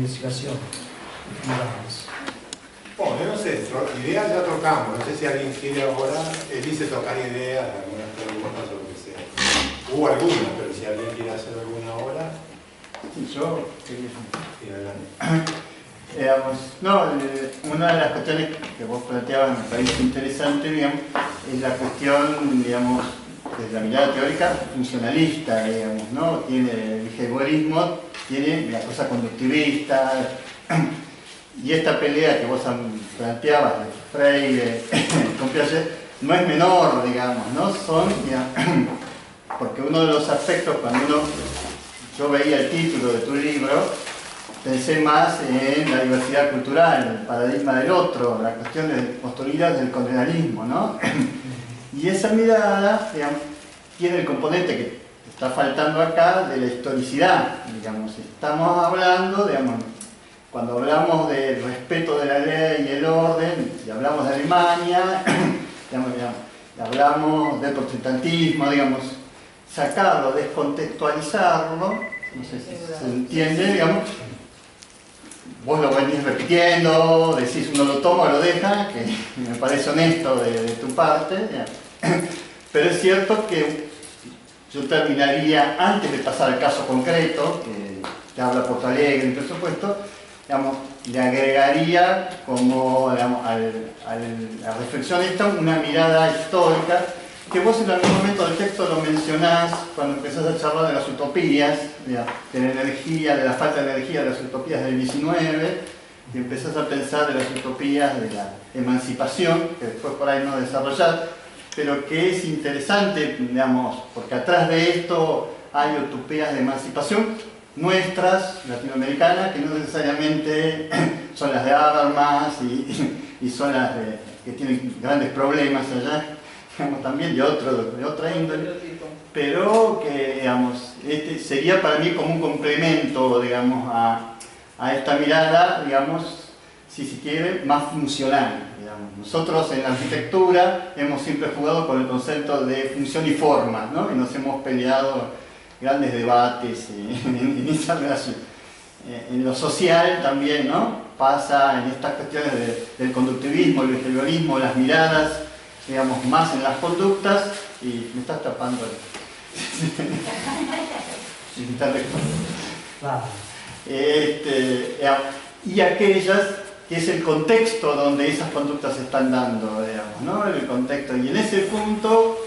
investigación. Bueno, yo no sé, ideas ya tocamos, no sé si alguien quiere ahora, dice tocar ideas, algunas preguntas o lo que sea. Hubo algunas, pero si alguien quiere hacer alguna ahora, Yo y adelante. una de las cuestiones que vos planteabas me parece interesante, digamos, es la cuestión, digamos, desde la mirada teórica funcionalista, digamos, ¿no? Tiene el behaviorismo, tiene la cosa conductivista, y esta pelea que vos planteabas de Freire con Piaget no es menor, digamos, ¿no? Son, digamos, porque uno de los aspectos, yo veía el título de tu libro, pensé más en la diversidad cultural, el paradigma del otro, la cuestión de postularidad del colonialismo, ¿no? Y esa mirada, digamos, tiene el componente que está faltando acá de la historicidad, digamos. Estamos hablando, digamos, cuando hablamos del respeto de la ley y el orden, si hablamos de Alemania, digamos, hablamos del protestantismo, digamos, sacarlo, descontextualizarlo, no sé si se entiende, digamos, vos lo venís repitiendo, decís uno lo toma o lo deja, que me parece honesto de tu parte, pero es cierto que yo terminaría, antes de pasar al caso concreto, que habla Porto Alegre, por supuesto, digamos, le agregaría como, digamos, a la reflexión esta una mirada histórica, que vos en algún momento del texto lo mencionás cuando empezás a charlar de las utopías, de la energía, de la falta de energía de las utopías del 19, y empezás a pensar de las utopías de la emancipación, que después por ahí no desarrollás, pero que es interesante, digamos, porque atrás de esto hay utopías de emancipación nuestras, latinoamericanas, que no necesariamente son las de Habermas y son las que tienen grandes problemas allá, digamos, también de otra índole, pero que, digamos, sería para mí como un complemento, digamos, a esta mirada, digamos, si se quiere, más funcional. Digamos. Nosotros en la arquitectura hemos siempre jugado con el concepto de función y forma, ¿no? Y nos hemos peleado grandes debates en esa relación. En lo social también, ¿no? Pasa en estas cuestiones del conductivismo, el behaviorismo, las miradas, digamos, más en las conductas, y me estás tapando y aquellas que es el contexto donde esas conductas se están dando, digamos, ¿no? El contexto, y en ese punto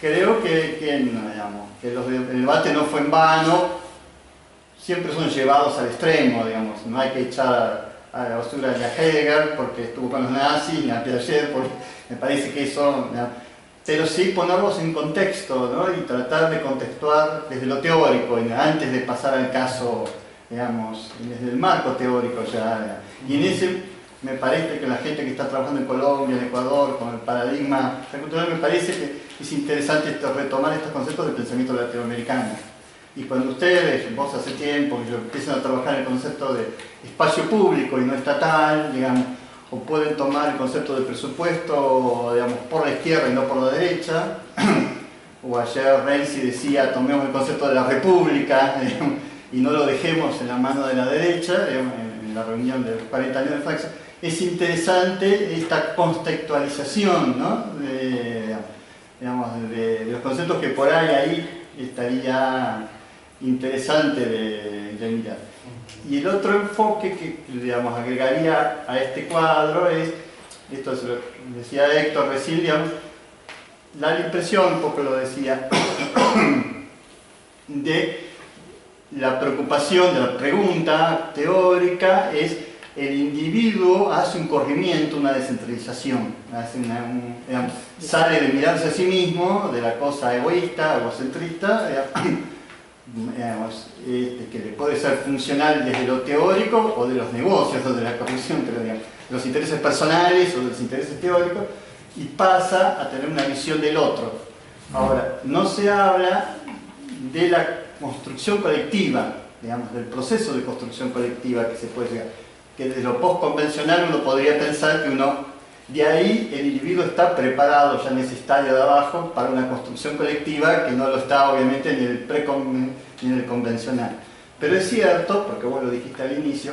creo que el debate no fue en vano, siempre son llevados al extremo, digamos, no hay que echar a la basura ni a Heidegger porque estuvo con los nazis, ni a Piaget, porque me parece que eso, pero sí ponerlos en contexto, ¿no? Y tratar de contextuar desde lo teórico, antes de pasar al caso, digamos, desde el marco teórico ya. Y en ese me parece que la gente que está trabajando en Colombia, en Ecuador, con el paradigma cultural, me parece que es interesante retomar estos conceptos del pensamiento latinoamericano. Y cuando ustedes, vos hace tiempo, que empiezan a trabajar el concepto de espacio público y no estatal, digamos, o pueden tomar el concepto de presupuesto, digamos, por la izquierda y no por la derecha, o ayer Renzi decía, tomemos el concepto de la república, digamos, y no lo dejemos en la mano de la derecha, digamos, en la reunión de los 40 años de Francia. Es interesante esta contextualización, ¿no? de los conceptos que por ahí estaría interesante de mirar. Y el otro enfoque que, digamos, agregaría a este cuadro es, esto se lo decía Héctor recién, digamos, da la impresión, un poco lo decía, de la preocupación, de la pregunta teórica es el individuo hace un corrimiento, una descentralización, hace digamos, sale de mirarse a sí mismo, de la cosa egoísta, egocentrista, digamos, que le puede ser funcional desde lo teórico o de los negocios o de la corrupción, pero digamos, de los intereses personales o de los intereses teóricos, y pasa a tener una visión del otro. Ahora, no se habla de la construcción colectiva, digamos, del proceso de construcción colectiva que se puede llegar, que desde lo postconvencional uno podría pensar que de ahí el individuo está preparado ya en ese estadio de abajo para una construcción colectiva que no lo está obviamente ni en el convencional. Pero es cierto, porque vos lo dijiste al inicio,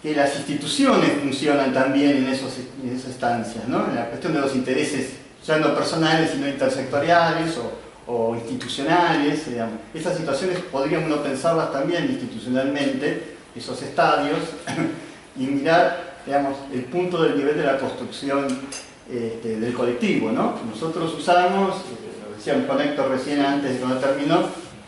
que las instituciones funcionan también en esas instancias, ¿no? En la cuestión de los intereses, ya no personales, sino intersectoriales o institucionales, digamos. Estas situaciones podríamos no pensarlas también institucionalmente, esos estadios, y mirar, digamos, el punto del nivel de la construcción del colectivo, ¿no? Nosotros usamos, lo decía un conector recién antes de cuando terminó,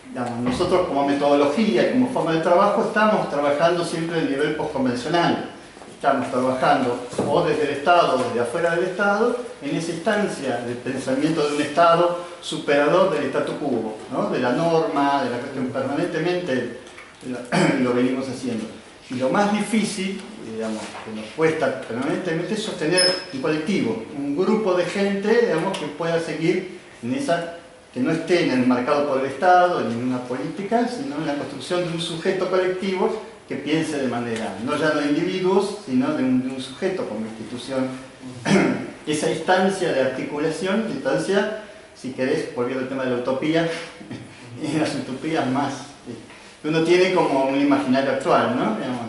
digamos, nosotros como metodología y como forma de trabajo estamos trabajando siempre en el nivel postconvencional. Estamos trabajando o desde el Estado o desde afuera del Estado en esa instancia de pensamiento de un Estado superador del statu quo, ¿no? De la norma, de la cuestión, permanentemente lo venimos haciendo. Y lo más difícil, digamos, que nos cuesta permanentemente es sostener un colectivo, un grupo de gente, digamos, que pueda seguir en esa, que no esté enmarcado por el Estado, en ninguna política, sino en la construcción de un sujeto colectivo que piense de manera, no ya de individuos, sino de un sujeto como institución. Esa instancia de articulación, instancia, si querés, volviendo al tema de la utopía, en las utopías más que uno tiene como un imaginario actual, ¿no? Digamos,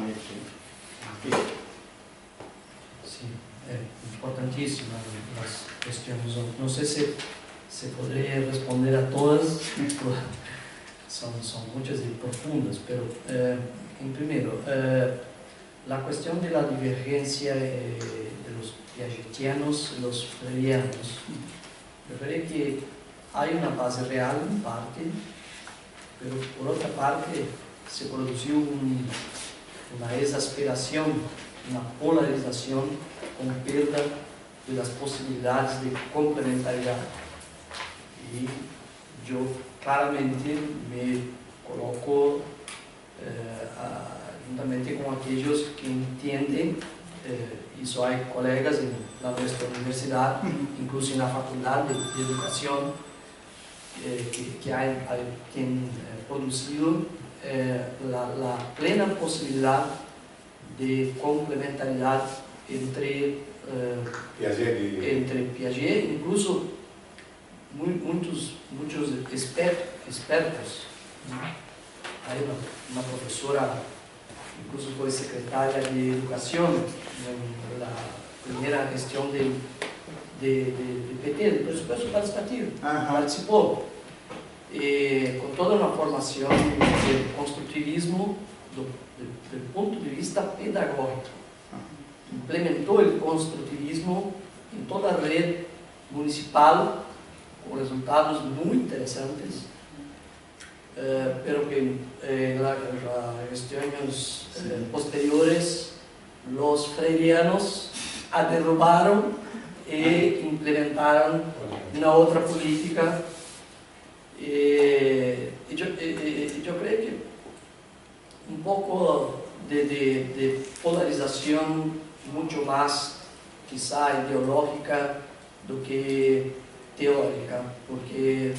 sí, importantísimas las cuestiones. No sé si se podría responder a todas, son muchas y profundas, pero en primero, la cuestión de la divergencia de los piagetianos y los freudianos. Me parece que hay una base real en parte, pero por otra parte se produjo una exasperación, una polarización con pérdida de las posibilidades de complementariedad. Y yo claramente me coloco juntamente con aquellos que entienden, y eso hay colegas en nuestra universidad, incluso en la facultad de educación, que hay quien producido la plena posibilidad de complementariedad entre Piaget, incluso muchos expertos. Hay una profesora, incluso fue secretaria de Educación en la primera gestión del PT, del presupuesto participativo, participó con toda una formación del constructivismo desde el punto de vista pedagógico. Implementó el constructivismo en toda la red municipal con resultados muy interesantes, pero que en las gestiones posteriores los freudianos derrubaron e implementaron una otra política. Yo creo que un poco de polarización mucho más quizá ideológica do que teórica, porque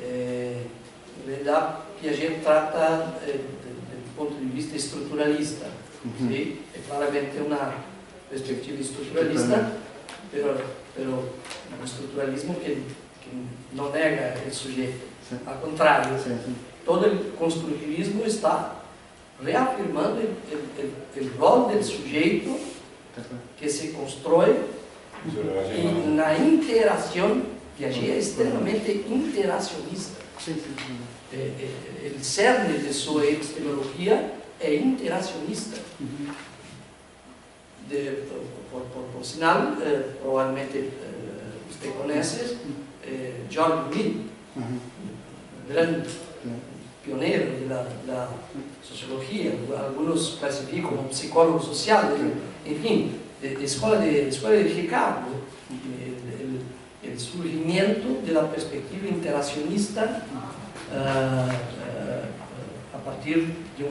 en realidad Piaget trata desde el punto de vista estructuralista, ¿sí? Es claramente una perspectiva estructuralista, pero un estructuralismo que no nega el sujeto, al contrario, todo el constructivismo está reafirmando el rol del sujeto que se construye en la interacción. Piaget es extremadamente interaccionista. El cerne de su epistemología es interaccionista. Por sinal, probablemente usted conoce John Dewey, gran pionero de la sociología, algunos clasifican como psicólogo social, en fin, escuela de Chicago, el surgimiento de la perspectiva interaccionista a partir de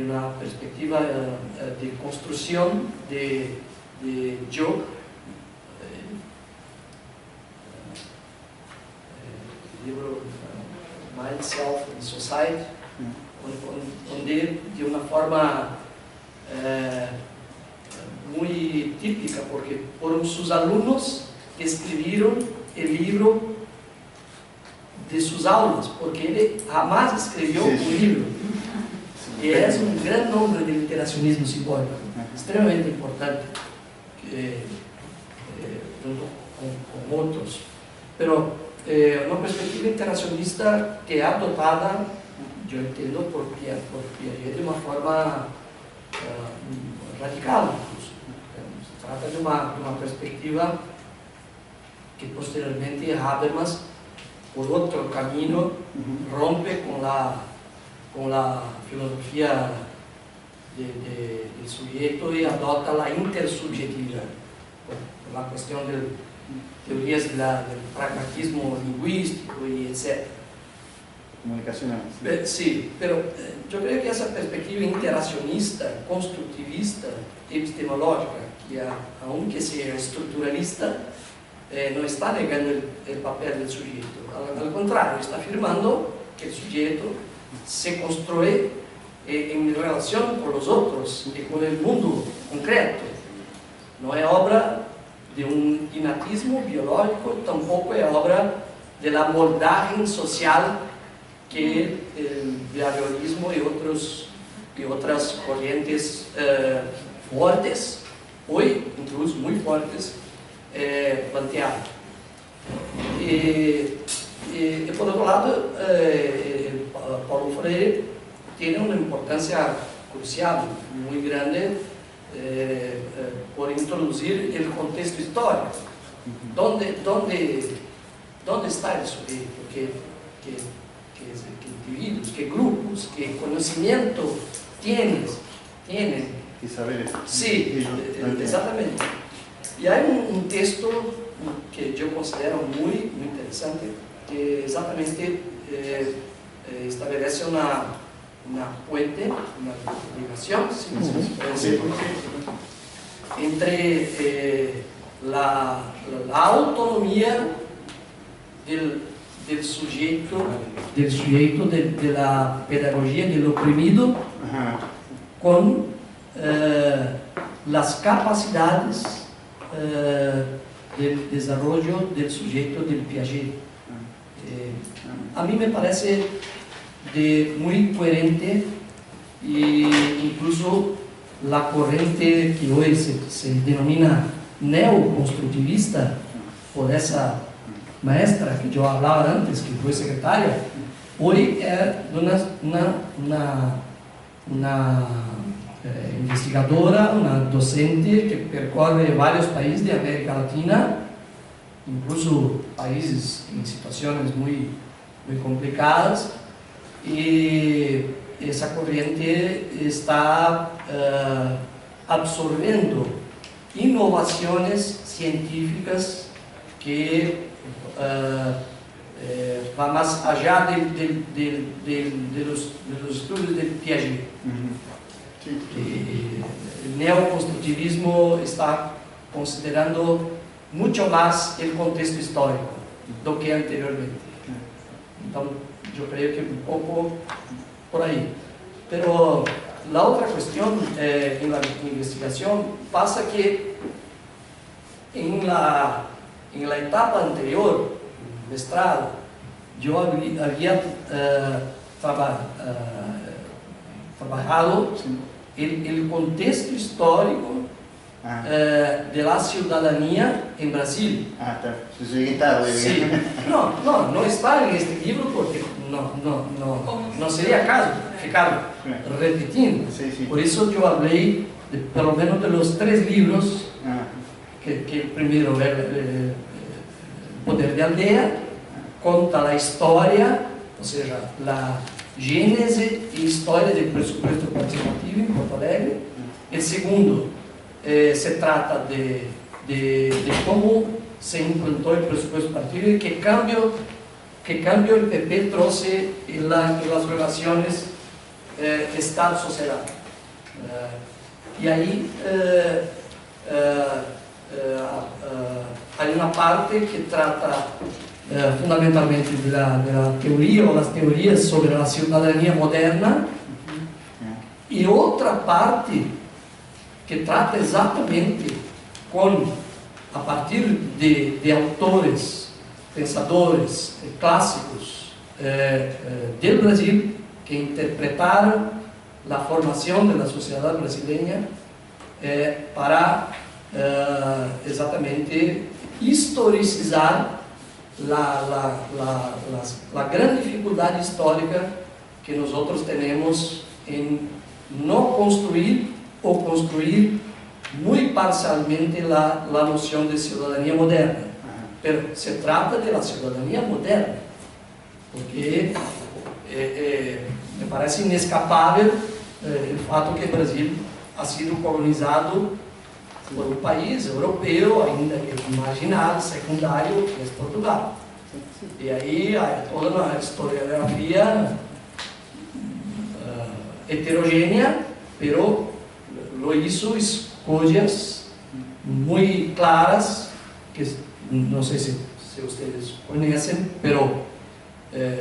una perspectiva de construcción de yo, libro Mind, Self and Society, donde de una forma muy típica, porque fueron sus alumnos que escribieron el libro de sus aulas, porque él jamás escribió un libro. Y es un gran nombre del interaccionismo simbólico, extremadamente importante, junto con otros. Pero una perspectiva interaccionista que es adoptada, yo entiendo, por Piaget de una forma radical, incluso. Se trata de una perspectiva que posteriormente Habermas, por otro camino, rompe con la filosofía del sujeto y adopta la intersubjetividad, por la cuestión de teorías del pragmatismo lingüístico y etc. Comunicacional. Sí, pero yo creo que esa perspectiva interaccionista, constructivista, epistemológica, que aunque sea estructuralista, no está negando el papel del sujeto. Al contrario, está afirmando que el sujeto se construye en relación con los otros y con el mundo concreto. No es obra de un innatismo biológico, tampoco es obra de la moldaje social que el behaviorismo y otras corrientes fuertes, hoy incluso muy fuertes, plantearon. Y por otro lado, Paulo Freire tiene una importancia crucial, muy grande, por introducir el contexto histórico. ¿Dónde está el sujeto? ¿Qué individuos, qué grupos, qué conocimiento tienen? Y saberes. Sí, exactamente. Y hay un texto que yo considero muy interesante, que exactamente establece una puente, una ligación, entre la autonomía del sujeto, de la pedagogía del oprimido, con las capacidades del desarrollo del sujeto del Piaget. A mí me parece muy coherente, e incluso la corriente que hoy se denomina neoconstructivista, por esa maestra que yo hablaba antes, que fue secretaria, hoy es una investigadora, una docente que percorre varios países de América Latina, incluso países en situaciones muy complicadas, y esa corriente está absorbiendo innovaciones científicas que va más allá de los estudios de Piaget. El neoconstructivismo está considerando mucho más el contexto histórico do que anteriormente. Entonces, yo creo que un poco por ahí. Pero la otra cuestión en la investigación pasa que en la etapa anterior, mestrado, yo había trabajado el contexto histórico de la ciudadanía en Brasil. Está. Llegué tarde. Sí. No está en este libro porque no sería caso ficar repitiendo. Sí. Por eso yo hablé por lo menos de los 3 libros, que el primero es el Poder de Aldea, conta la historia, o sea, la génese y historia del presupuesto participativo en Porto Alegre. El segundo se trata de cómo se implantó el presupuesto participativo y qué cambio el PP trajo en las relaciones Estado-sociedad. Y ahí hay una parte que trata fundamentalmente de la teoría o las teorías sobre la ciudadanía moderna, y otra parte que trata exactamente a partir de autores, pensadores clásicos del Brasil, que interpretaron la formación de la sociedad brasileña para exatamente historicizar la gran dificuldad histórica que nosotros tenemos en no construir o construir muy parcialmente la noción de ciudadanía moderna. Pero se trata de la ciudadanía moderna, porque me parece inescapável o fato que o Brasil ha sido colonizado por um país europeu, ainda imaginado, secundário, que é Portugal. E aí há toda uma historiografia heterogênea, pero lo hizo escolhas muito claras, que não sei se vocês conhecem, pero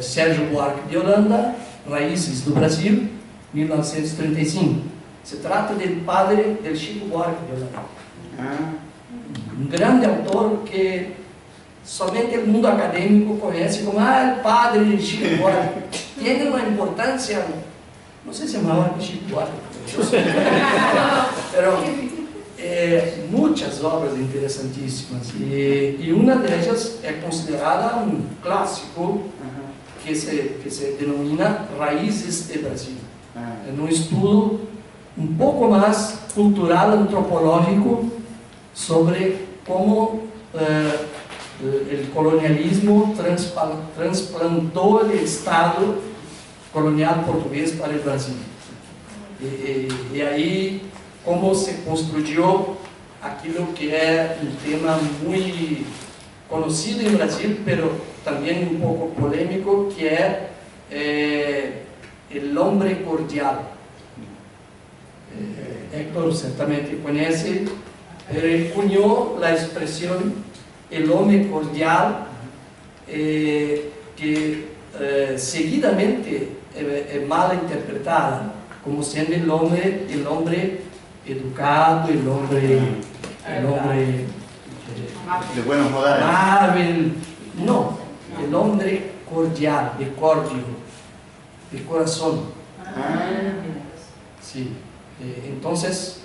Sérgio Buarque de Holanda, Raízes do Brasil, 1935. Se trata do padre del Chico Buarque de Holanda. Um grande autor que somente o mundo acadêmico conhece como o padre de Chico Buarque. Tem uma importância, não sei se é maior que Chico Buarque, mas muitas obras interessantíssimas. E uma delas é considerada um clássico que se denomina Raízes do Brasil. É um estudo um pouco mais cultural, antropológico, sobre como o colonialismo transplantou o Estado colonial português para o Brasil. E aí, como se construiu aquilo que é um tema muito conhecido em Brasil, mas também um pouco polêmico, que é o homem cordial. Héctor certamente conhece, ele cunhou a expressão el homem cordial, que seguidamente é mal interpretada como sendo el hombre educado, el hombre de buenos modales. Amable. No, el hombre cordial, de cordio, de corazón. Sí. Entonces,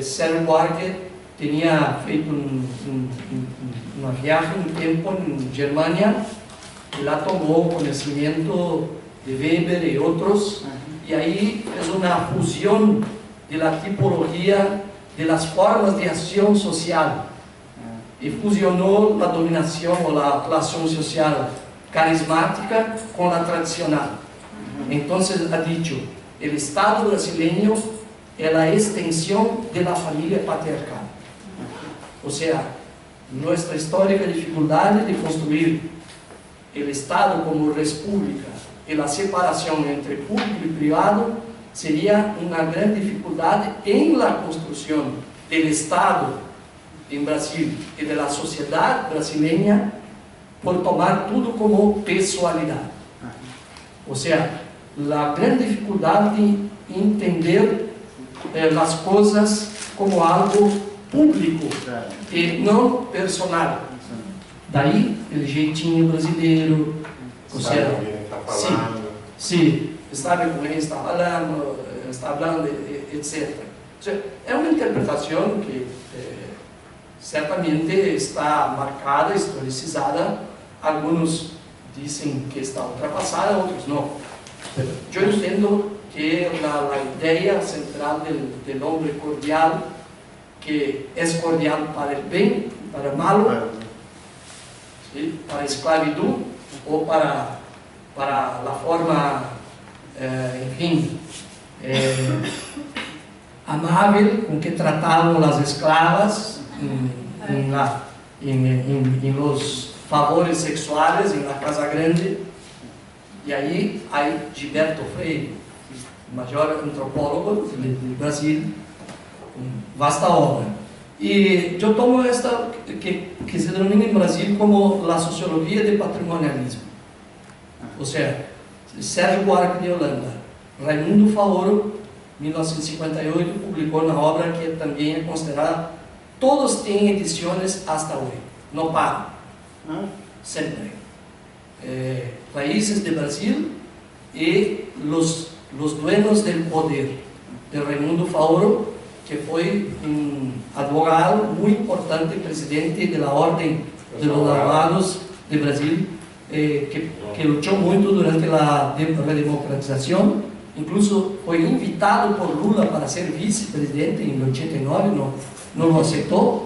Sérgio Buarque tenía feito una viaje un tiempo en Germania, y la tomó conocimiento de Weber y otros, y ahí es una fusión de la tipología de las formas de acción social, y fusionó la dominación o la acción social carismática con la tradicional. Entonces ha dicho, el Estado brasileño es la extensión de la familia patriarcal. O sea, nuestra histórica dificultad de construir el Estado como república y la separación entre público y privado sería una gran dificultad en la construcción del Estado en Brasil y de la sociedad brasileña por tomar todo como personalidad. O sea, la gran dificultad de entender las cosas como algo público e não personal. Daí o jeitinho brasileiro, ou seja, sim, sabe com quem está falando, etc. É uma interpretação que certamente está marcada, historicizada. Alguns dizem que está ultrapassada, outros não. Eu entendo que a ideia central do homem cordial, que é cordial para o bem, para o mal, ¿sí? Para a esclavitud ou para a forma, enfim, amável com que tratavam as escravas em los favores sexuais em la Casa Grande. E aí há Gilberto Freire, o maior antropólogo do Brasil, vasta obra. E eu tomo esta que se denomina em Brasil como a sociologia de patrimonialismo. Ou seja, Sérgio Buarque de Holanda, Raimundo Faoro, 1958, publicou na obra que também é considerada, todos têm edições hasta hoje, não param, sempre. Raízes de Brasil e los dueños del poder, de Raimundo Faoro, que fue un abogado muy importante, presidente de la Orden de los Abogados de Brasil, que luchó mucho durante la redemocratización, incluso fue invitado por Lula para ser vicepresidente en el 89, no lo aceptó,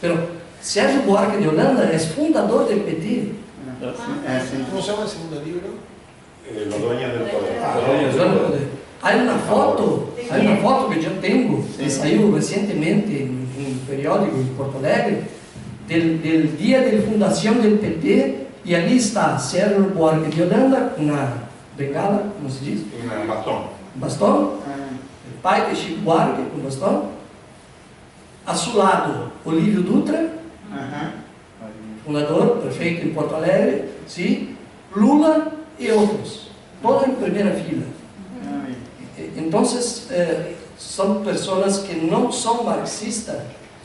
pero Sérgio Buarque de Holanda es fundador del PT. ¿Cómo se llama el segundo libro? Los dueños del poder. Ah, Los dueños del poder. Hay una foto que yo tengo, que salió recientemente en un periódico en Porto Alegre, del día de fundación del PT, y allí está Sérgio Buarque de Holanda, una bengala, ¿cómo se dice? Un bastón. Un bastón, el pai de Chico Buarque, un bastón. A su lado, Olívio Dutra, fundador, prefeito en Porto Alegre, ¿sí? Lula y otros, todos en primera fila. Entonces, son personas que no son marxistas,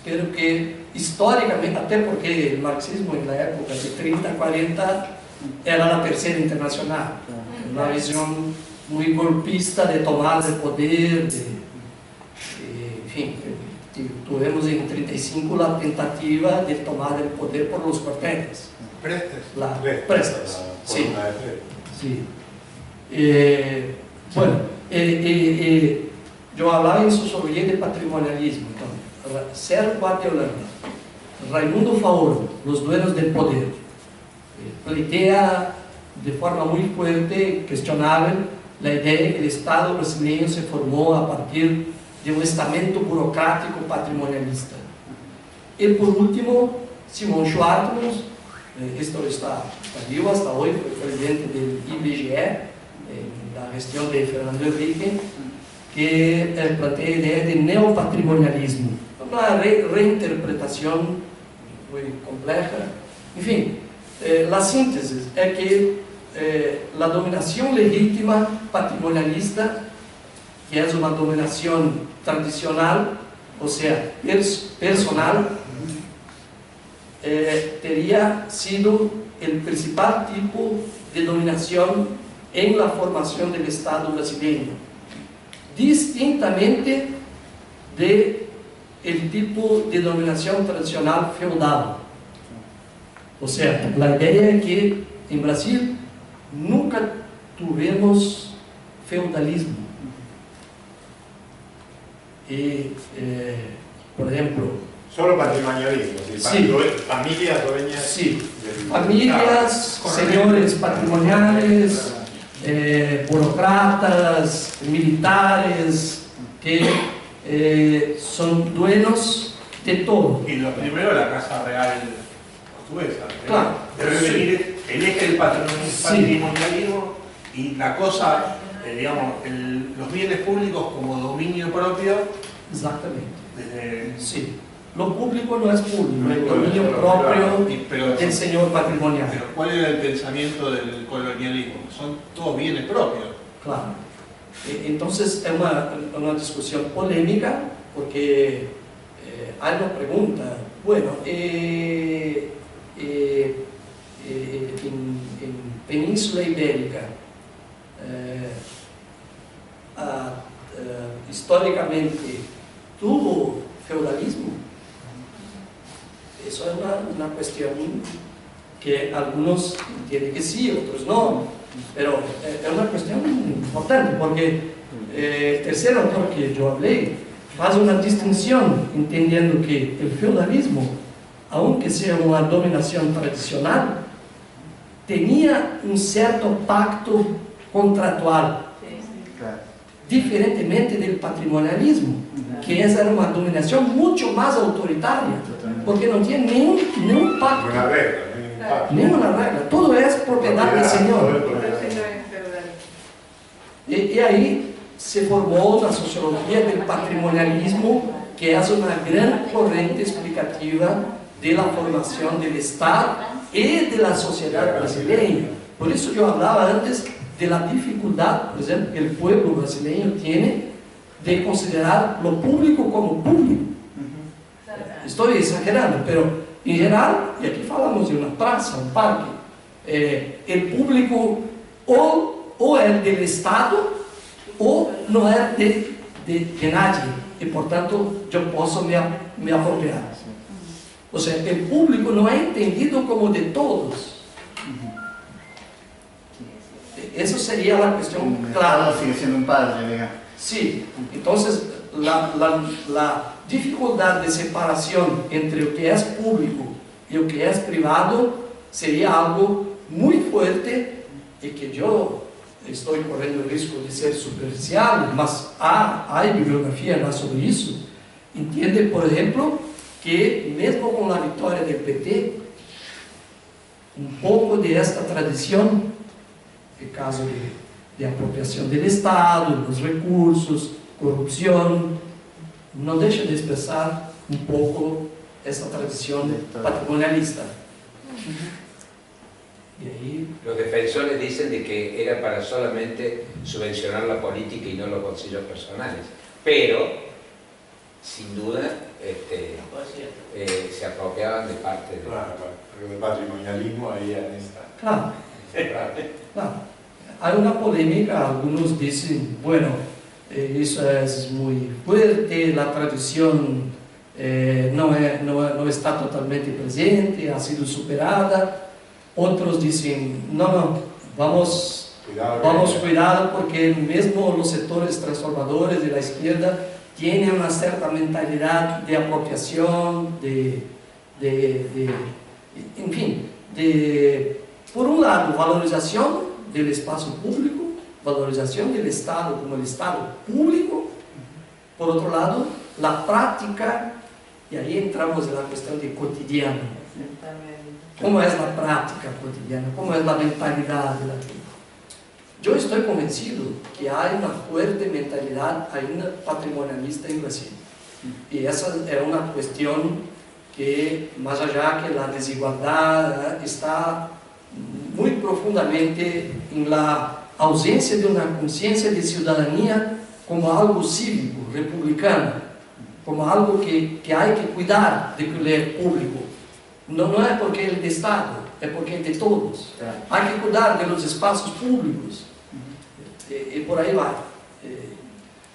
pero que históricamente, até porque el marxismo en la época de 30, 40 era la tercera internacional, una visión muy golpista de tomar el poder, en fin, tuvimos en 35 la tentativa de tomar el poder por los cuarteles. Prestes, sí. Bueno, yo hablaba en sociología de patrimonialismo. Entonces, Sérgio Buarque de Holanda, Raimundo Faoro, los dueños del poder, plantea de forma muy fuerte, cuestionable, la idea de que el Estado brasileño se formó a partir de un estamento burocrático patrimonialista. Y por último, Simón Schwartz, esto está vivo hasta hoy, fue presidente del IBGE, la gestión de Fernando Henrique, que plantea la idea de neopatrimonialismo, una reinterpretación muy compleja. En fin, la síntesis es que la dominación legítima patrimonialista, que es una dominación tradicional, o sea, personal, tería sido el principal tipo de dominación en la formación del Estado brasileño, distintamente del tipo de dominación tradicional feudal. O sea, la idea es que en Brasil nunca tuvimos feudalismo. Y, por ejemplo, solo patrimonialismo, sí. Familias dueñas. Sí, familias, señores patrimoniales, burócratas, militares, que son dueños de todo. Y lo primero, la Casa Real portuguesa. Claro. Debe venir el eje del patrimonialismo y la cosa, digamos, los bienes públicos como dominio propio. Exactamente. Sí. Lo público no es público, el dominio propio del señor patrimonial. Pero ¿cuál era el pensamiento del colonialismo? Son todos bienes propios. Claro. Entonces es una discusión polémica, porque hay una pregunta, bueno, en Península Ibérica, históricamente, ¿tuvo feudalismo? Eso es una cuestión que algunos entienden que sí, otros no, pero es una cuestión importante, porque el tercer autor que yo hablé hace una distinción, entendiendo que el feudalismo, aunque sea una dominación tradicional, tenía un cierto pacto contractual, diferentemente del patrimonialismo, que era una dominación mucho más autoritaria, porque no tiene ningún pacto, ninguna regla, todo es propiedad del señor. Y ahí se formó una sociología del patrimonialismo, que es una gran corriente explicativa de la formación del Estado y de la sociedad brasileña. Por eso yo hablaba antes de la dificultad, por ejemplo, que el pueblo brasileño tiene de considerar lo público como público. Estoy exagerando, pero en general, y aquí hablamos de una plaza, un parque, el público o es del Estado o no es de nadie, y por tanto yo puedo me apropiar. O sea, el público no es entendido como de todos. Eso sería la cuestión clara. Sigue siendo un padre, digamos. Sí, entonces la dificultad de separación entre lo que es público y lo que es privado sería algo muy fuerte y que yo estoy corriendo el riesgo de ser superficial, mas hay bibliografía sobre eso. Entiende, por ejemplo, que mesmo con la victoria del PT, un poco de esta tradición, el caso de apropiación del Estado, los recursos, corrupción, no deja de expresar un poco esta tradición patrimonialista. Y ahí, los defensores dicen de que era para solamente subvencionar la política y no los bolsillos personales, pero sin duda se apropiaban de parte de... Claro, porque el patrimonialismo ahí en esta. claro, claro. Hay una polémica, algunos dicen, bueno, eso es muy fuerte, la tradición no está totalmente presente, ha sido superada. Otros dicen, no, vamos cuidado porque mismo los sectores transformadores de la izquierda tienen una cierta mentalidad de apropiación, en fin, por un lado, valorización del espacio público, valorización del Estado como el Estado público, por otro lado, la práctica, y ahí entramos en la cuestión de cotidiano. ¿Cómo es la práctica cotidiana? ¿Cómo es la mentalidad de la gente? Yo estoy convencido que hay una fuerte mentalidad ainda patrimonialista en Brasil. Y esa es una cuestión que, más allá que la desigualdad, está muy profundamente en la ausencia de una conciencia de ciudadanía como algo cívico, republicano, como algo que hay que cuidar de que es público. No es porque es de Estado, es porque es de todos. Hay que cuidar de los espacios públicos. Y por ahí va.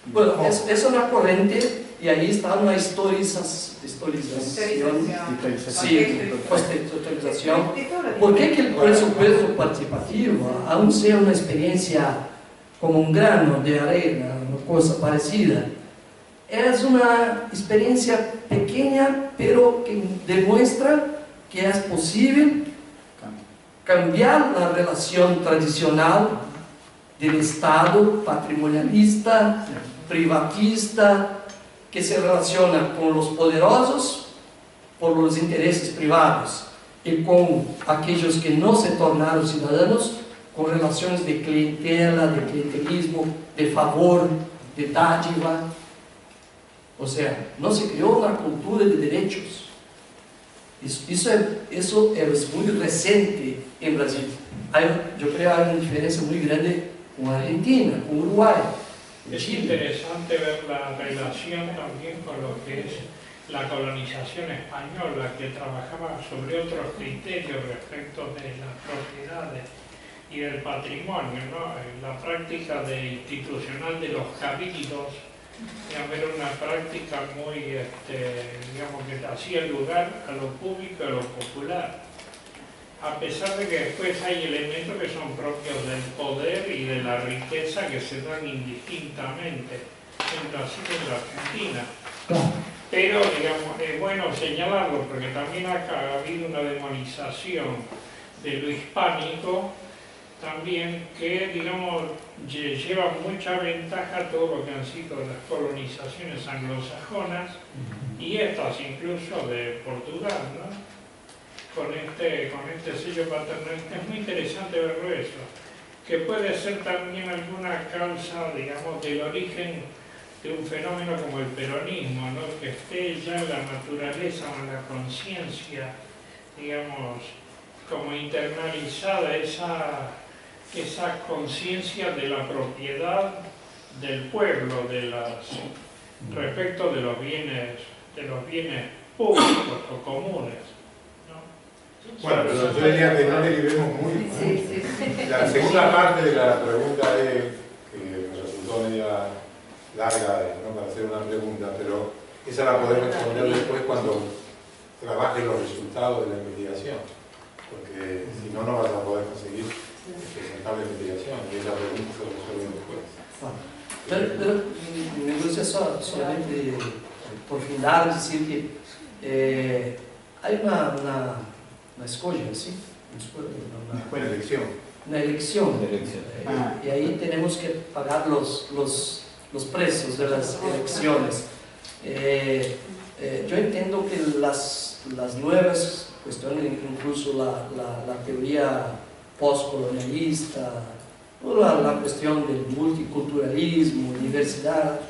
Bueno, es una corriente y ahí está una historización. Sí, contextualización. ¿Por qué que el presupuesto participativo, aun sea una experiencia como un grano de arena, una cosa parecida, es una experiencia pequeña, pero que demuestra que es posible cambiar la relación tradicional del Estado patrimonialista, privatista, que se relaciona con los poderosos por los intereses privados y con aquellos que no se tornaron ciudadanos con relaciones de clientela, de clientelismo, de favor, de dádiva. O sea, no se creó una cultura de derechos. Eso es muy reciente en Brasil. Yo creo que hay una diferencia muy grande con Argentina, con Uruguay. Es interesante ver la relación también con lo que es la colonización española, que trabajaba sobre otros criterios respecto de las propiedades y del patrimonio, ¿no? La práctica institucional de los cabildos, era una práctica muy, digamos, que hacía lugar a lo público y a lo popular. A pesar de que después hay elementos que son propios del poder y de la riqueza que se dan indistintamente en Brasil y en la Argentina. Pero, digamos, es bueno señalarlo porque también ha habido una demonización de lo hispánico, también que, digamos, lleva mucha ventaja a todo lo que han sido las colonizaciones anglosajonas y estas incluso de Portugal, ¿no? Con este sello paternalista. Es muy interesante verlo eso, que puede ser también alguna causa, digamos, del origen de un fenómeno como el peronismo, ¿no? Que esté ya en la naturaleza o en la conciencia, digamos, como internalizada esa conciencia de la propiedad del pueblo, respecto de los bienes públicos o comunes. Bueno, pero yo diría que no derivemos muy. La segunda parte de la pregunta que me resultó media larga, ¿no?, para hacer una pregunta, pero esa la podés responder después cuando trabajes los resultados de la investigación, porque si no, no vas a poder conseguir presentar la investigación, y esa pregunta se resuelve después. Pero me gustaría solamente por final decir que hay una escolha, ¿sí? Una elección. Una elección. Y ahí tenemos que pagar los precios de las elecciones. Yo entiendo que las nuevas cuestiones, incluso la teoría postcolonialista, toda la cuestión del multiculturalismo, diversidad,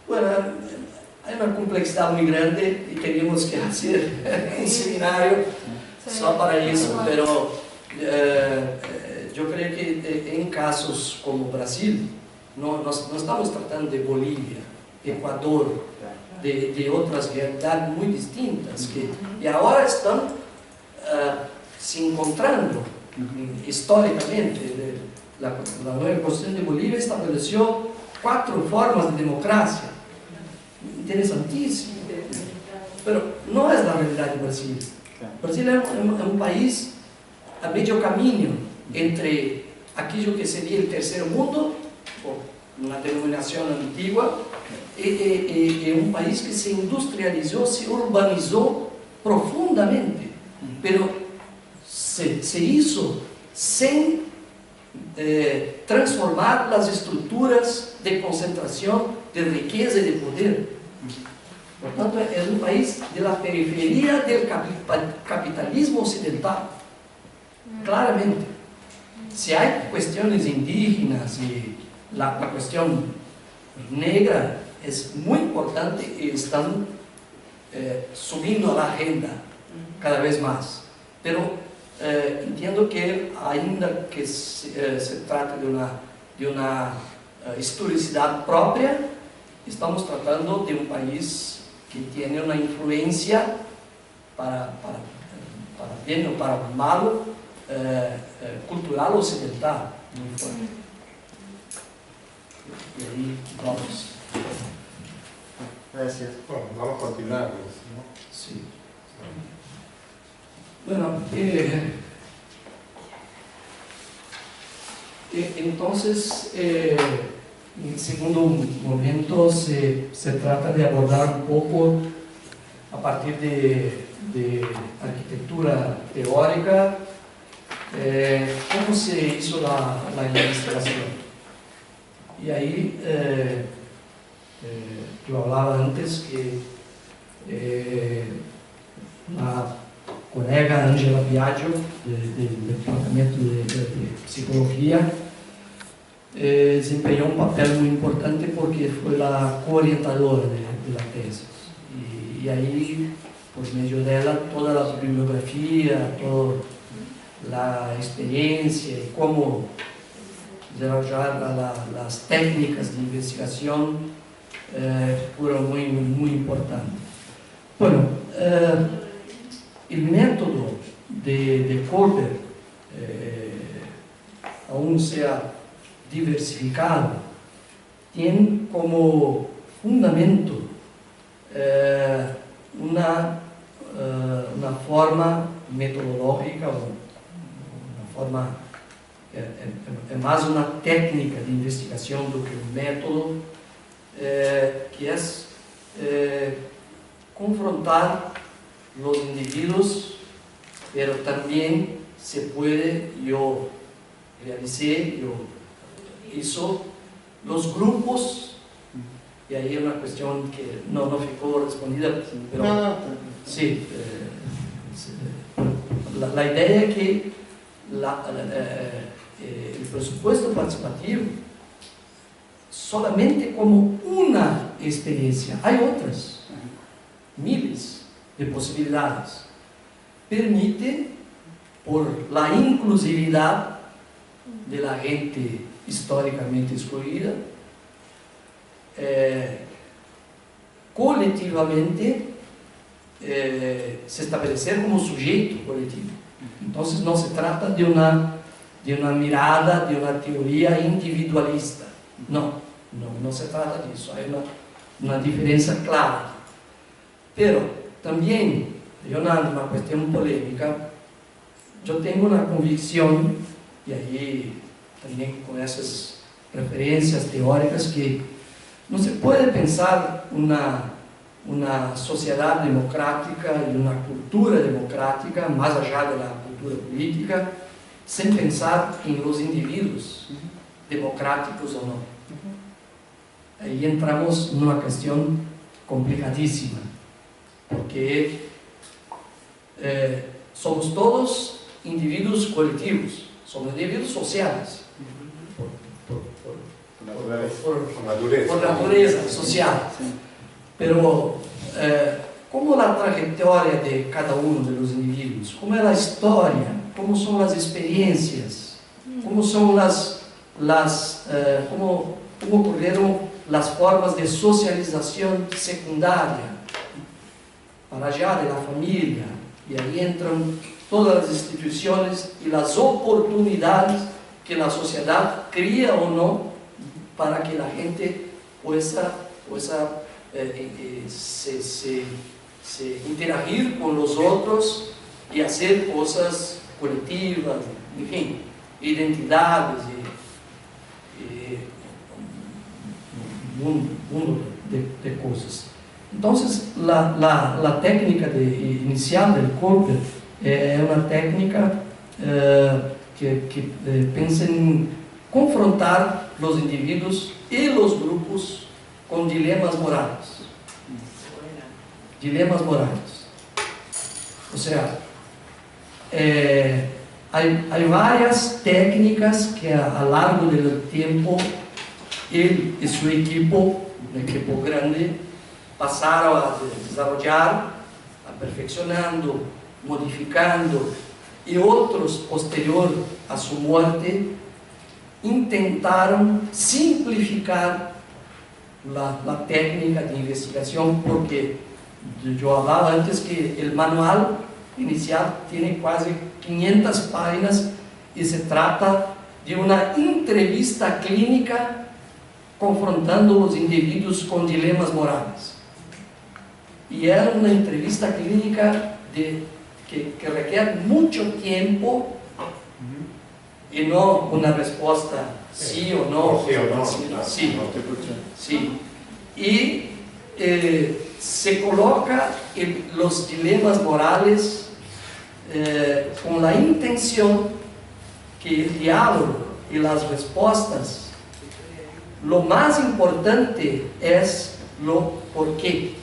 bueno, hay una complejidad muy grande y teníamos que hacer un seminario só para eso, pero yo creo que en casos como Brasil, no estamos tratando de Bolivia, Ecuador, de otras realidades muy distintas, y ahora están se encontrando históricamente. La nueva Constitución de Bolivia estableció 4 formas de democracia, interesantísimo, pero no es la realidad de Brasil. Brasil es un país a medio camino entre aquello que sería el tercer mundo, una denominación antigua, y un país que se industrializó, se urbanizó profundamente, pero se hizo sin transformar las estructuras de concentración de riqueza y de poder. Por tanto, es un país de la periferia del capitalismo occidental, claramente. Si hay cuestiones indígenas y la cuestión negra es muy importante y están subiendo a la agenda cada vez más. Pero entiendo que ainda que se trate de una historicidad propia, estamos tratando de un país que tiene una influencia para bien o para malo, cultural occidental muy fuerte. Y ahí vamos. Gracias. Bueno, vamos a continuar, ¿no? Sí. Bueno, entonces, en el segundo momento se trata de abordar un poco a partir de arquitectura teórica, cómo se hizo la investigación. Y ahí yo hablaba antes que la colega Angela Biagio, del Departamento de Psicología, desempeñó un papel muy importante porque fue la coorientadora de la tesis. Y ahí, por medio de ella, toda la bibliografía, toda la experiencia y cómo desarrollar las técnicas de investigación fueron muy importantes. Bueno, el método de Kohlberg, aún sea diversificado, tiene como fundamento una forma metodológica, una forma, es más una técnica de investigación do que un método, que es confrontar los individuos, pero también se puede, yo hizo los grupos, y ahí hay una cuestión que no ficó respondida, pero sí, la idea es que el presupuesto participativo solamente como una experiencia, hay otras, miles de posibilidades, permite, por la inclusividad de la gente históricamente excluida, colectivamente se establecer como sujeito colectivo. Entonces no se trata de de una mirada, de una teoría individualista. No se trata de eso, hay una diferencia clara. Pero también, Leonardo, una cuestión polémica, yo tengo una convicción, y ahí también con esas referencias teóricas, que no se puede pensar una sociedad democrática y una cultura democrática, más allá de la cultura política, sin pensar en los individuos, democráticos o no. Ahí entramos en una cuestión complicadísima, porque somos todos individuos colectivos, somos individuos sociales, por naturaleza social. Pero ¿cómo la trayectoria de cada uno de los individuos? ¿Cómo es la historia? ¿Cómo son las experiencias? ¿Cómo son cómo ocurrieron las formas de socialización secundaria para allá de la familia? Y ahí entran todas las instituciones y las oportunidades que la sociedad cría o no para que la gente pueda interagir con los otros y hacer cosas colectivas, en fin, identidades un mundo de cosas. Entonces, la técnica inicial del Kolper es una técnica que piensa en confrontar los individuos y los grupos con dilemas morales. Dilemas morales. O sea, hay varias técnicas que a lo largo del tiempo él y su equipo, un equipo grande, pasaron a desarrollar, perfeccionando, modificando, y otros, posterior a su muerte, intentaron simplificar la técnica de investigación, porque yo hablaba antes que el manual inicial tiene casi 500 páginas y se trata de una entrevista clínica confrontando los individuos con dilemas morales. Y era una entrevista clínica que requiere mucho tiempo y no una respuesta sí o no. Sí o no. Sí. Y se coloca los dilemas morales con la intención que el diálogo y las respuestas, lo más importante es lo por qué,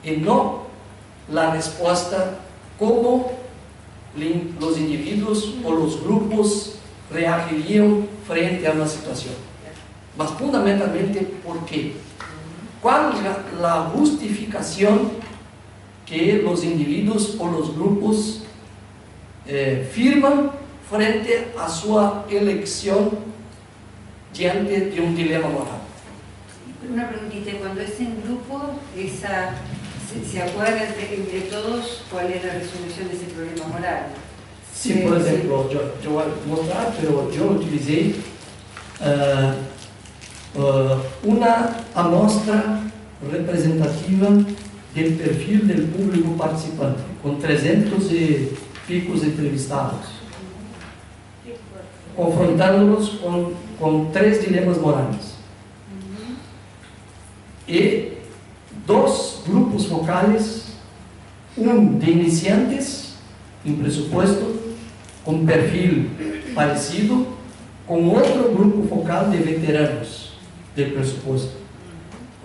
y no la respuesta cómo los individuos o los grupos reagirían frente a una situación, mas fundamentalmente por qué. ¿Cuál es la justificación que los individuos o los grupos firman frente a su elección diante de un dilema moral? Una preguntita, cuando es en grupo, ¿se acuerdan entre todos cuál es la resolución de ese problema moral? Sí, por ejemplo, yo voy a mostrar, pero yo utilicé una muestra representativa del perfil del público participante, con 300 y picos entrevistados, confrontándolos con 3 dilemas morales. Y 2 grupos focales, un de iniciantes en presupuesto, con perfil parecido, con otro grupo focal de veteranos del presupuesto.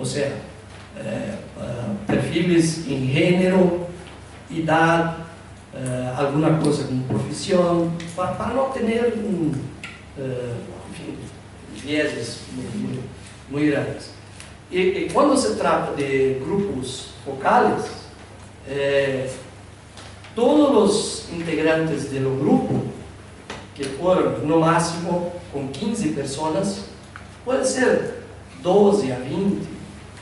O sea, perfiles en género, edad, alguna cosa como profesión, para no tener vieses muy grandes. Y cuando se trata de grupos focales, todos los integrantes del grupo, que fueron no máximo con 15 personas, puede ser 12 a 20.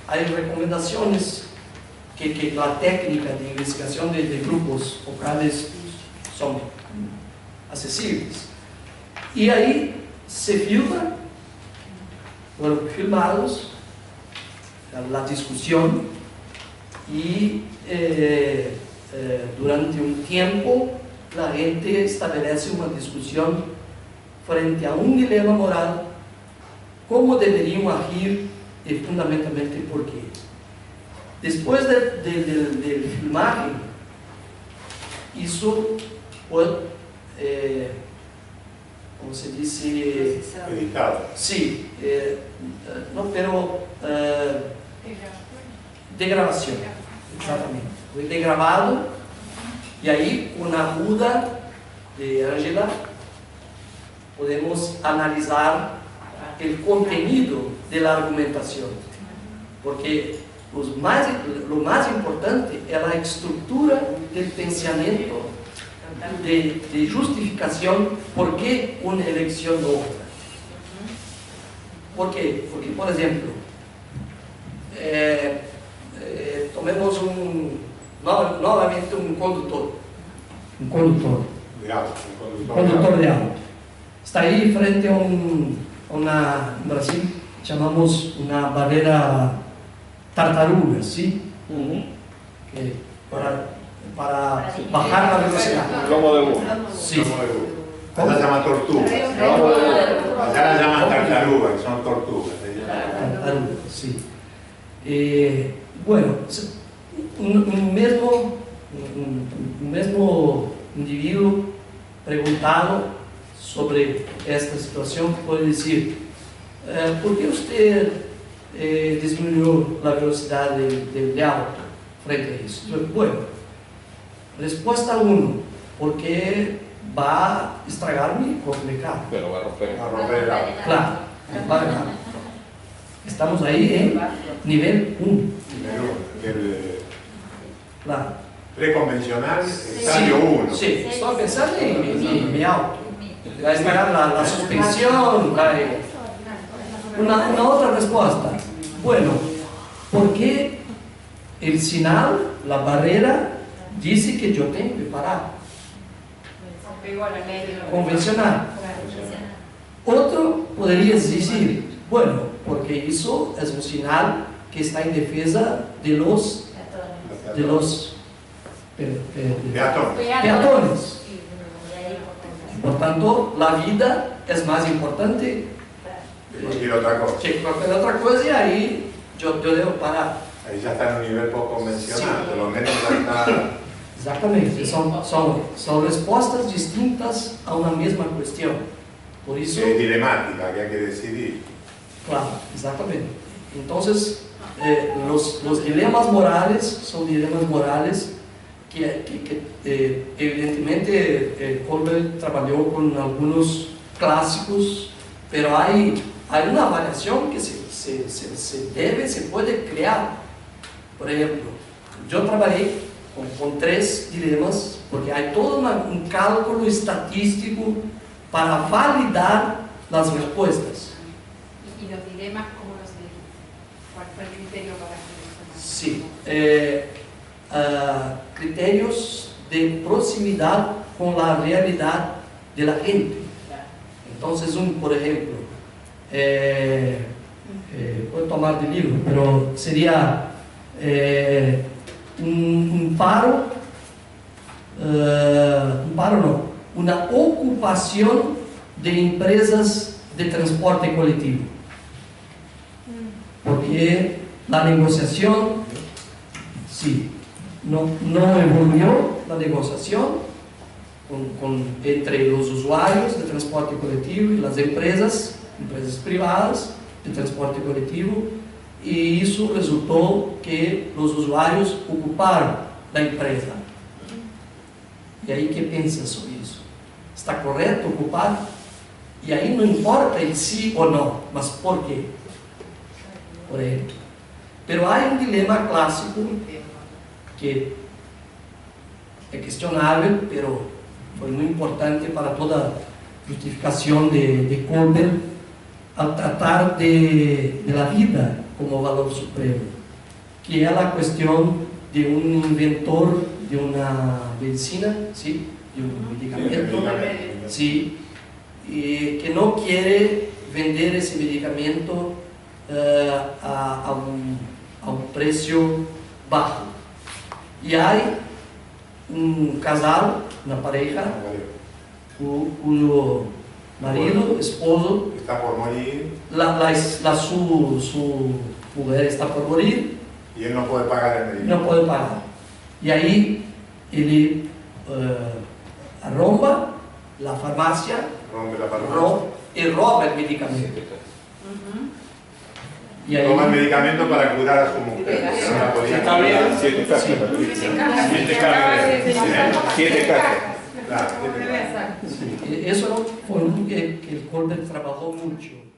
Hay recomendaciones que la técnica de investigación de grupos focales son accesibles. Y ahí se filtra, fueron filmados la discusión y durante un tiempo la gente estabelece una discusión frente a un dilema moral, cómo deberían agir y fundamentalmente por qué. Después del filmaje, hizo, ¿cómo se dice? Editado. Sí, no, pero de grabación, exactamente. Fue de grabado y ahí con la ayuda de Ángela podemos analizar el contenido de la argumentación, porque lo más importante es la estructura del pensamiento de justificación por qué una elección u otra. ¿Por qué? Porque, por ejemplo, tomemos nuevamente un conductor. Un conductor. De auto, un Conductor de auto. Está ahí frente a una, en Brasil llamamos una barrera tartaruga, ¿sí? Que para bajar la velocidad. Lomo de burro. Sí. Allá la llaman tortuga. Allá la llaman tartaruga, que son tortugas. Tartaruga, sí. Bueno, un mismo individuo preguntado sobre esta situación puede decir, ¿por qué usted disminuyó la velocidad del auto frente a eso? Bueno, respuesta 1, porque va a estragar mi carro. Pero va a romper. A romper el auto. Claro, va a dejar. Estamos ahí en nivel 1. El Claro. preconvencional, estadio 1. Sí, estoy pensando en mi auto. Va a estragar la suspensión. Una otra respuesta. Bueno, porque el señal, la barrera, dice que yo tengo que parar. Convencional. Otro podría decir, bueno, porque eso es un señal que está en defensa de los peatones. Por tanto, la vida es más importante Cualquier otra cosa. que cualquier otra cosa, y ahí yo debo parar. Ahí ya está en un nivel poco convencional, por lo menos ya está. Exactamente, son respuestas distintas a una misma cuestión. Por eso, Es dilemática, que hay que decidir. claro, exactamente. Entonces, los dilemas morales son dilemas morales que evidentemente Colbert trabajó con algunos clásicos, pero hay una variación que se puede crear. Por ejemplo, yo trabajé con 3 dilemas, porque hay todo un cálculo estadístico para validar las respuestas. ¿Y los dilemas cómo los elegí? ¿Cuál fue el criterio para hacer eso? Sí, criterios de proximidad con la realidad de la gente. Entonces, por ejemplo, puedo tomar del libro, pero sería un paro no, una ocupación de empresas de transporte colectivo, porque la negociación, sí, no evoluyó la negociación entre los usuarios de transporte colectivo y las empresas privadas de transporte colectivo, y eso resultó que los usuarios ocuparon la empresa. ¿Y ahí qué piensas sobre eso? ¿Está correcto ocupar? Y ahí no importa el sí o no, mas ¿por qué? Por ejemplo. Pero hay un dilema clásico que es cuestionable, pero fue muy importante para toda justificación de Colbert al tratar de la vida como valor supremo, que es la cuestión de un inventor de una medicina, ¿sí? De un medicamento, ¿sí? y que no quiere vender ese medicamento a un precio bajo. Y hay un casal, una pareja, cuyo marido, esposo, está por morir su mujer está por morir, y él no puede pagar el medicamento. no puede pagar. Y ahí él arromba la farmacia, Rompe la farmacia. y roba el medicamento. Y ahí, Toma el medicamento para curar a su mujer. Sí. No la podía Está curar. bien. 7 cajas. Sí. 7 cajas. 7 cajas. Claro, 7 cajas. sí, eso fue algo que el Colbert trabajó mucho.